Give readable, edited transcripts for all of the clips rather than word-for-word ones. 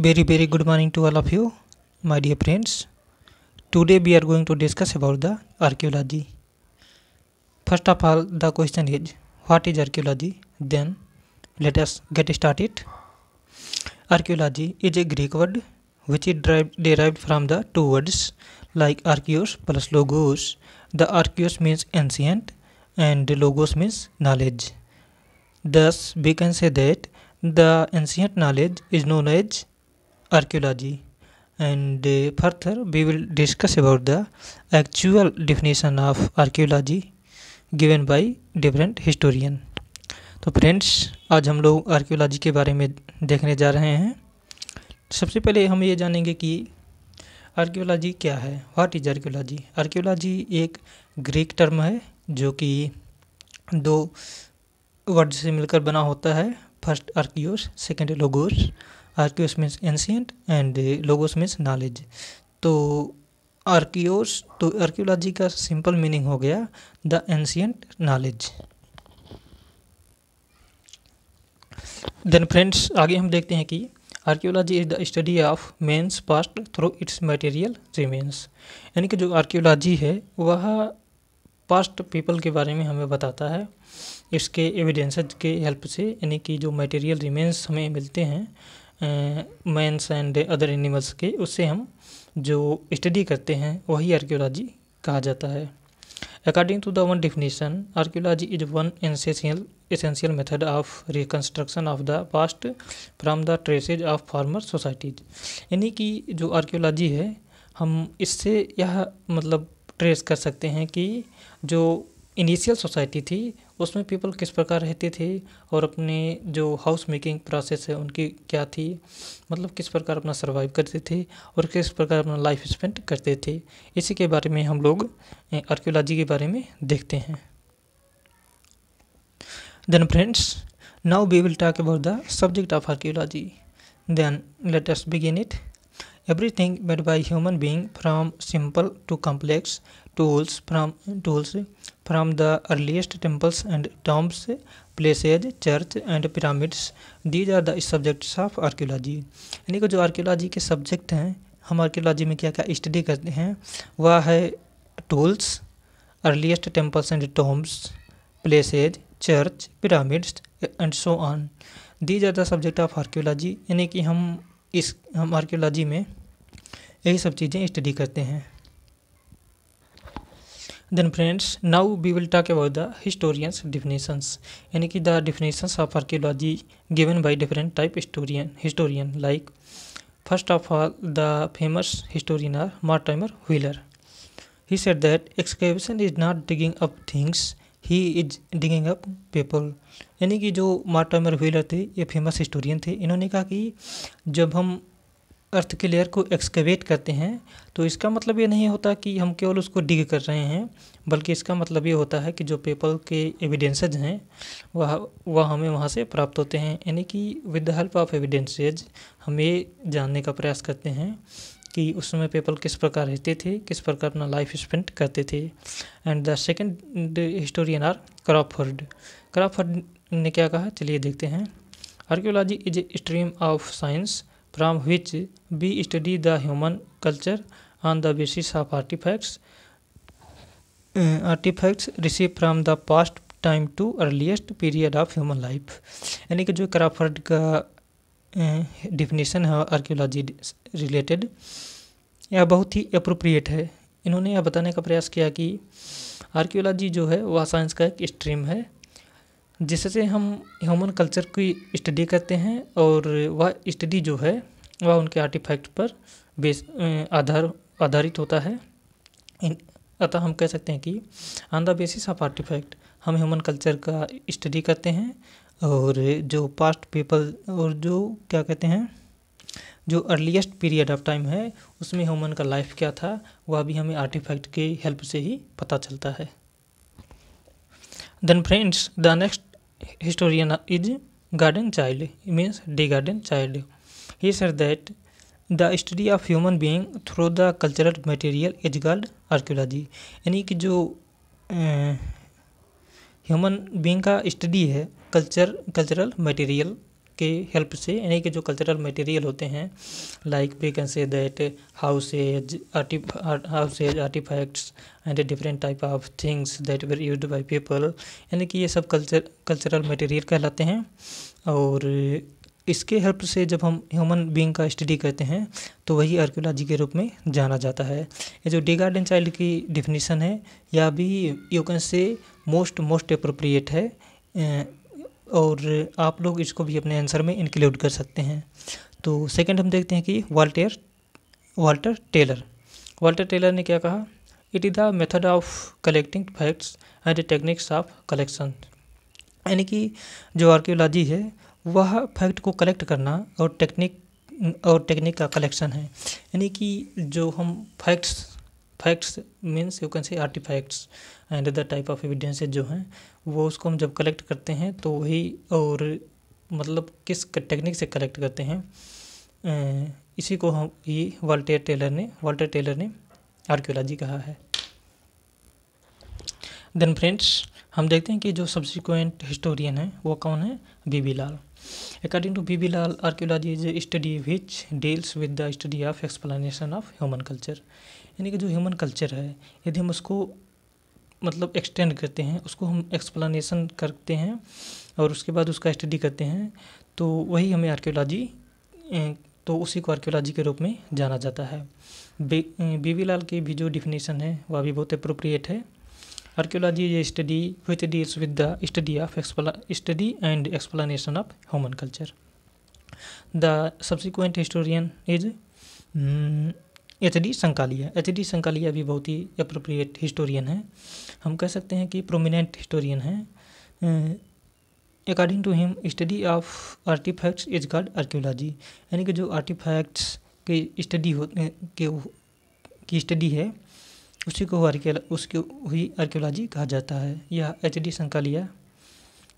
Very good morning to all of you, my dear friends. Today we are going to discuss about the archaeology. First of all, the question is, what is archaeology? Then let us get started. Archaeology is a Greek word which is derived from the two words like archaeos plus logos. The archaeos means ancient and logos means knowledge. Thus, we can say that the ancient knowledge is known as archaeology, and further we will discuss about the actual definition of archaeology given by different historian. तो friends, आज हम लोग archaeology के बारे में देखने जा रहे हैं. सबसे पहले हम ये जानेंगे कि आर्कियोलॉजी क्या है. What is archaeology? आर्कियोलॉजी एक ग्रीक टर्म है जो कि दो वर्ड से मिलकर बना होता है. First archaios, second logos. Archaios means ancient and logos means knowledge. तो आर्कियोलॉजी का सिंपल मीनिंग हो गया the ancient knowledge. Then friends, आगे हम देखते हैं कि archaeology is the study of man's past through its material remains. यानी कि जो आर्कियोलॉजी है वह पास्ट पीपल के बारे में हमें बताता है इसके एविडेंसेज के हेल्प से. यानी कि जो मटेरियल रिमेन्स हमें मिलते हैं मैंस एंड अदर एनिमल्स के, उससे हम जो स्टडी करते हैं वही आर्कियोलॉजी कहा जाता है. According to the one definition, archaeology is one essential method of reconstruction of the past from the traces of former societies. यानी कि जो आर्कियोलॉजी है हम इससे यह मतलब ट्रेस कर सकते हैं कि जो इनिशियल सोसाइटी थी उसमें पीपल किस प्रकार रहते थे और अपने जो हाउस मेकिंग प्रोसेस है उनकी क्या थी, मतलब किस प्रकार अपना सर्वाइव करते थे और किस प्रकार अपना लाइफ स्पेंड करते थे. इसी के बारे में हम लोग आर्कियोलॉजी के बारे में देखते हैं. Then friends, now we will talk about the subject of archaeology. Then let us begin it. Everything made by human being from simple to complex tools from the earliest temples and tombs, places, church and pyramids. These are the subjects of archaeology. यानी कि जो archaeology के subject हैं, हम archaeology में क्या क्या study करते हैं वह है tools, earliest temples and tombs, places, church, pyramids and so on. These are the subject of archaeology. यानी कि हम आर्कियोलॉजी में यही सब चीज़ें स्टडी करते हैं. Then friends, now we will talk about the historians definitions. यानी कि the definitions of archaeology given by different type historian like first of all the famous historian are Mortimer Wheeler. He said that excavation is not digging up things, he is digging up people. यानी कि जो Mortimer wheeler थे ये famous historian थे. इन्होंने कहा कि जब हम अर्थ के लेयर को एक्सकेवेट करते हैं तो इसका मतलब ये नहीं होता कि हम केवल उसको डिग कर रहे हैं, बल्कि इसका मतलब ये होता है कि जो पीपल के एविडेंसेज हैं वह हमें वहाँ से प्राप्त होते हैं. यानी कि with the help of evidences हम ये जानने का प्रयास करते हैं कि उस समय पीपल किस प्रकार रहते थे, किस प्रकार अपना लाइफ स्पेंड करते थे. And the second historian are Crawford. Crawford ने क्या कहा, चलिए देखते हैं. Archaeology is a stream of science from which we study the human culture on the basis of artifacts receive from the past time to earliest period of human life. यानी कि जो Crawford का डिफिनेशन है archaeology related, यह बहुत ही appropriate है. इन्होंने यह बताने का प्रयास किया कि आर्कियोलॉजी जो है वह साइंस का एक स्ट्रीम है जिससे हम ह्यूमन कल्चर की स्टडी करते हैं और वह स्टडी जो है वह उनके आर्टिफैक्ट पर आधारित होता है. अतः हम कह सकते हैं कि on the basis of artifact हम ह्यूमन कल्चर का स्टडी करते हैं और जो पास्ट पीपल और जो क्या कहते हैं जो अर्लीस्ट पीरियड ऑफ टाइम है उसमें ह्यूमन का लाइफ क्या था वह भी हमें आर्टिफैक्ट के हेल्प से ही पता चलता है. Then friends, the next historian is Garden Child, means D. Garden Child. He said that the study of human being through the cultural material is called archaeology. यानी कि जो ह्यूमन बीइंग का study है cultural material के help से, यानी कि जो कल्चरल मटेरियल होते हैं, like we can say that houses, artifacts and different type of things that were used by people, यानी कि ये सब कल्चरल मटेरियल कहलाते हैं। और इसके हेल्प से जब हम ह्यूमन बीइंग का स्टडी करते हैं तो वही आर्कियोलॉजी के रूप में जाना जाता है। ये जो डी गार्डन चाइल्ड की डिफिनीशन है, यह भी यू कैन से मोस्ट अप्रोप्रिएट है, और आप लोग इसको भी अपने आंसर में इंक्लूड कर सकते हैं। तो सेकंड हम देखते हैं कि वाल्टर टेलर ने क्या कहा, it is the method of collecting facts and techniques of collection, यानी कि जो आर्कियोलॉजी है वह फैक्ट को कलेक्ट करना और टेक्निक का कलेक्शन है। यानी कि जो हम facts means you can say artifacts and the type of evidences जो हैं, वो उसको हम जब कलेक्ट करते हैं तो वही, और मतलब किस टेक्निक से कलेक्ट करते हैं, इसी को हम ये वाल्टर टेलर ने आर्कियोलॉजी कहा है। देन फ्रेंड्स हम देखते हैं कि जो सब्सिक्वेंट हिस्टोरियन है वो कौन है, B B Lal. According to B B Lal, archaeology is a study which deals with the study of explanation of human culture, यानी कि जो ह्यूमन कल्चर है यदि हम उसको मतलब एक्सटेंड करते हैं, उसको हम एक्सप्लेनेशन करते हैं और उसके बाद उसका स्टडी करते हैं, तो वही हमें आर्कियोलॉजी, तो उसी को आर्कियोलॉजी के रूप में जाना जाता है। बीबी लाल की भी जो डिफिनीशन है वह भी बहुत अप्रोप्रिएट है। Archaeology is a study which deals with the study and explanation of human culture. The subsequent historian is H.D. Sankalia. H.D. Sankalia भी बहुत ही अप्रोप्रिएट हिस्टोरियन है, हम कह सकते हैं कि प्रोमिनेंट हिस्टोरियन है। According to him, study of artifacts is called archaeology, यानी कि जो आर्टिफैक्ट्स की स्टडी है उसी को हुई आर्कियोलॉजी कहा जाता है। यह H.D. संकालिया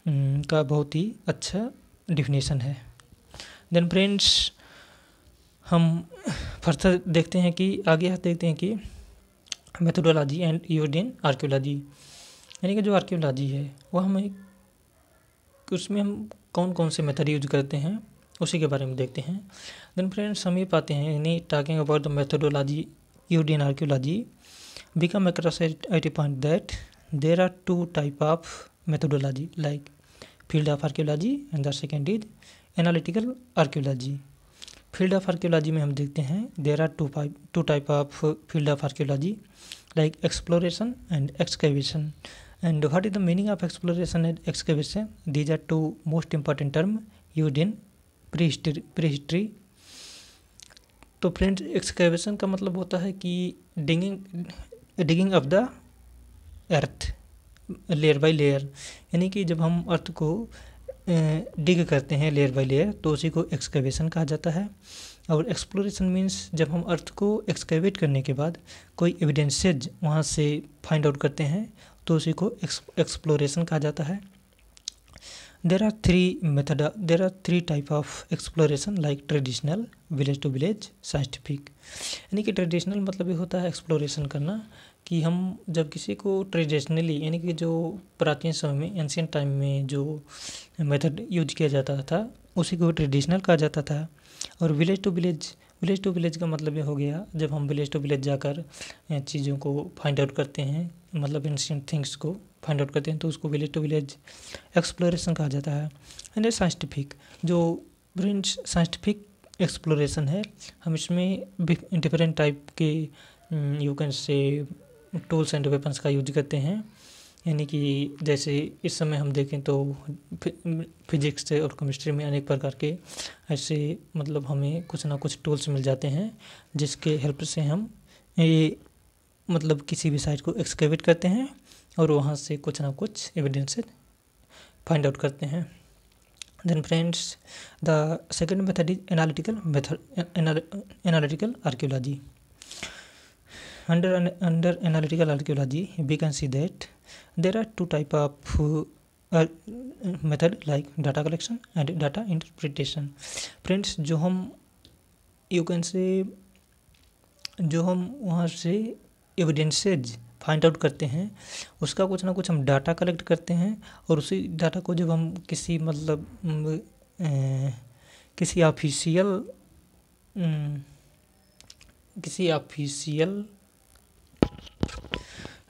का बहुत ही अच्छा डिफिनेशन है। देन फ्रेंड्स हम फर्दर देखते हैं कि methodology and used in archaeology, यानी कि जो आर्कियोलॉजी है वह हमें उसमें हम कौन कौन से मेथड यूज करते हैं उसी के बारे में देखते हैं। देन फ्रेंड्स हम ये पाते हैं, यानी talking about the methodology used in archaeology, we come across at a point that there are two type of methodology, like field of archaeology and the second is analytical archaeology. field of archaeology में हम देखते हैं there are two type of field of archaeology, like exploration and excavation. And what is the meaning of exploration and excavation? These are two most important term used in prehistory. तो friends excavation का मतलब होता है कि digging of the earth layer by layer, यानी कि जब हम अर्थ को डिग करते हैं लेयर बाय लेयर तो उसी को एक्सकेवेशन कहा जाता है। और एक्सप्लोरेशन मीन्स जब हम अर्थ को एक्सकेवेट करने के बाद कोई एविडेंसेज वहाँ से फाइंड आउट करते हैं तो उसी को एक्सप्लोरेशन कहा जाता है। There are three type of exploration, like traditional, village to village, scientific. यानी कि ट्रेडिशनल मतलब ये होता है एक्सप्लोरेशन करना, कि हम जब किसी को ट्रेडिशनली, यानी कि जो प्राचीन समय में एंशियंट टाइम में जो मेथड यूज किया जाता था उसी को ट्रेडिशनल कहा जाता था। और विलेज टू विलेज का मतलब ये हो गया जब हम विलेज टू विलेज जाकर चीज़ों को फाइंड आउट करते हैं, मतलब एंशियंट थिंग्स को फाइंड आउट करते हैं तो उसको विलेज टू विलेज एक्सप्लोरेशन कहा जाता है। एंड साइंटिफिक, जो ब्रेंच साइंटिफिक एक्सप्लोरेशन है, हम इसमें डिफरेंट टाइप के यू कैन से टूल्स एंड वेपन्स का यूज करते हैं, यानी कि जैसे इस समय हम देखें तो फिजिक्स और केमिस्ट्री में अनेक प्रकार के ऐसे मतलब हमें कुछ ना कुछ टूल्स मिल जाते हैं जिसके हेल्प से हम ये मतलब किसी भी साइट को एक्सकेवेट करते हैं और वहाँ से कुछ ना कुछ एविडेंस फाइंड आउट करते हैं। Then friends the second method is analytical archaeology. Under analytical archaeology, we can see that there are two type of method, like data collection and data interpretation. Friends, जो हम you can say जो हम वहाँ से evidences find out करते हैं उसका कुछ ना कुछ हम डाटा कलेक्ट करते हैं और उसी डाटा को जब हम किसी मतलब किसी ऑफिशियल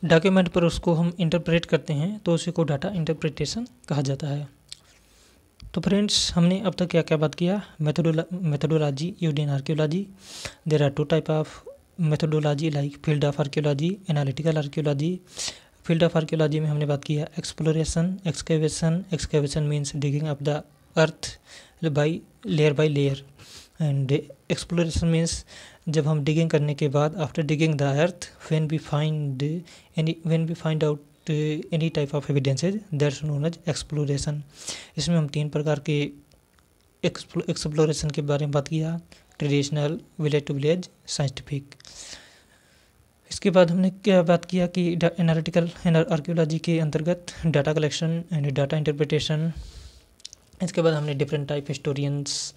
डॉक्यूमेंट पर उसको हम इंटरप्रेट करते हैं तो उसी को डाटा इंटरप्रिटेशन कहा जाता है। तो फ्रेंड्स, हमने अब तक क्या क्या बात किया। Methodology used in archaeology. There are 2 type of methodology like field of archaeology, analytical archaeology. Field of archaeology में हमने बात किया exploration, excavation. Excavation means digging up the earth by layer and exploration means जब हम digging करने के बाद after digging the earth when we find out any type of evidences that's known as exploration. इसमें हम 3 प्रकार के एक्सप्लोरेशन के बारे में बात किया, traditional, village to village, scientific. इसके बाद हमने क्या बात किया कि एनालिटिकल आर्कियोलॉजी के अंतर्गत data collection and data interpretation. इसके बाद हमने डिफरेंट टाइप हिस्टोरियंस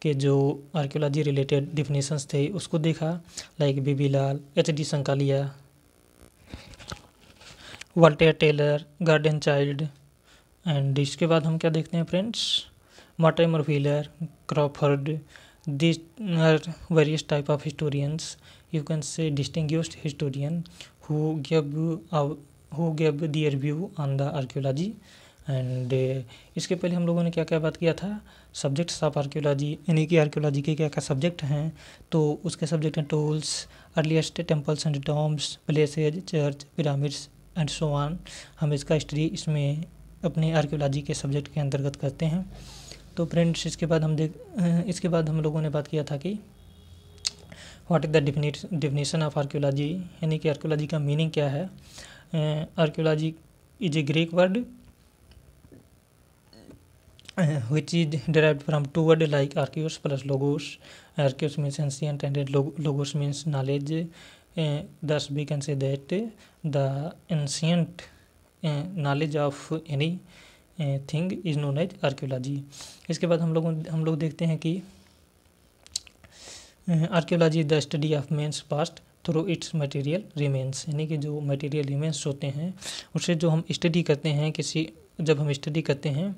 के जो आर्कियोलॉजी रिलेटेड डिफिनेशंस थे उसको देखा, like B B Lal, H D. Sankalia, Walter Taylor, Gordon Childe. And इसके बाद हम क्या देखते हैं friends, Mortimer Wheeler, Crawford. These are various type of historians. You can say distinguished historian who gave their view on the archaeology. And इसके पहले हम लोगों ने क्या क्या बात किया था, सब्जेक्ट्स ऑफ आर्कियोलॉजी, यानी कि आर्कियोलॉजी के क्या क्या सब्जेक्ट हैं। तो उसके सब्जेक्ट हैं tools, earliest temples and tombs, places, church, pyramids and so on. हम इसका स्टडी इसमें अपने आर्कियोलॉजी के सब्जेक्ट के अंतर्गत करते हैं। तो फ्रेंड्स, इसके बाद हम लोगों ने बात किया था कि what is the definition of archaeology, यानी कि आर्कियोलॉजी का मीनिंग क्या है। Archaeology is A Greek word which is derived from 2 words like archaeos plus logos. Archaeos means ancient and logos means knowledge. Thus we can say that the ancient knowledge of any thing is known as archaeology. इसके बाद हम लोग देखते हैं कि archaeology is the study of man's past through its material remains, यानी कि जो मटेरियल रिमेन्स होते हैं उससे जो हम स्टडी करते हैं जब हम स्टडी करते हैं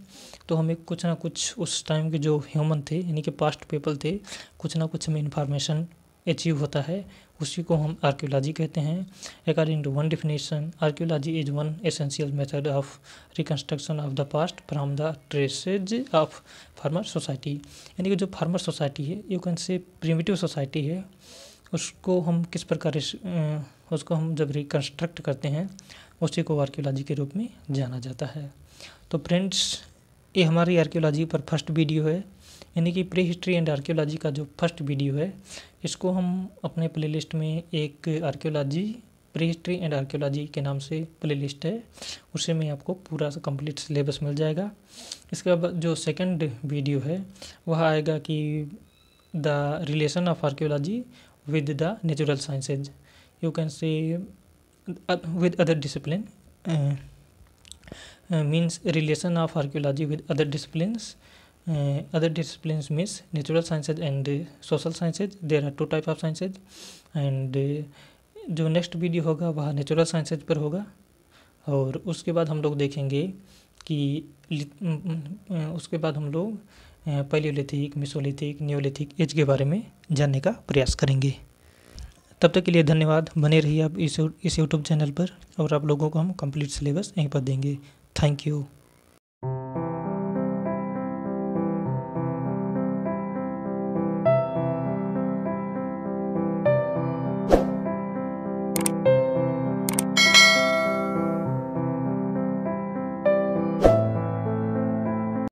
तो हमें कुछ ना कुछ उस टाइम के जो ह्यूमन थे, यानी कि पास्ट पीपल थे, कुछ ना कुछ हमें इन्फॉर्मेशन अचीव होता है, उसी को हम आर्कियोलॉजी कहते हैं। According to one definition, archaeology is one essential method of reconstruction of the past from the traces of former society. यानी कि जो फार्मर सोसाइटी है, you can say primitive society है, उसको हम किस प्रकार उसको हम जब रिकन्स्ट्रक्ट करते हैं उसी को आर्कियोलॉजी के रूप में जाना जाता है। तो फ्रेंड्स, ये हमारी आर्कियोलॉजी पर फर्स्ट वीडियो है, यानी कि प्री हिस्ट्री एंड आर्कियोलॉजी का जो फर्स्ट वीडियो है, इसको हम अपने प्लेलिस्ट में एक archaeology pre history and archaeology के नाम से प्लेलिस्ट है, उससे में आपको पूरा कंप्लीट सिलेबस मिल जाएगा। इसके बाद जो सेकंड वीडियो है वह आएगा कि the relation of archaeology with the natural sciences, you can से with other discipline, means relation of archaeology with other disciplines. Other disciplines means natural sciences and social sciences. There are 2 type of sciences and जो next video होगा वह natural sciences पर होगा। और उसके बाद हम लोग देखेंगे कि उसके बाद हम लोग पैलियोलिथिक, मेसोलिथिक, नियोलिथिक एज के बारे में जानने का प्रयास करेंगे। तब तक के लिए धन्यवाद। बने रहिए आप इस यूट्यूब चैनल पर और आप लोगों को हम कंप्लीट सिलेबस यहीं पर देंगे। Thank you.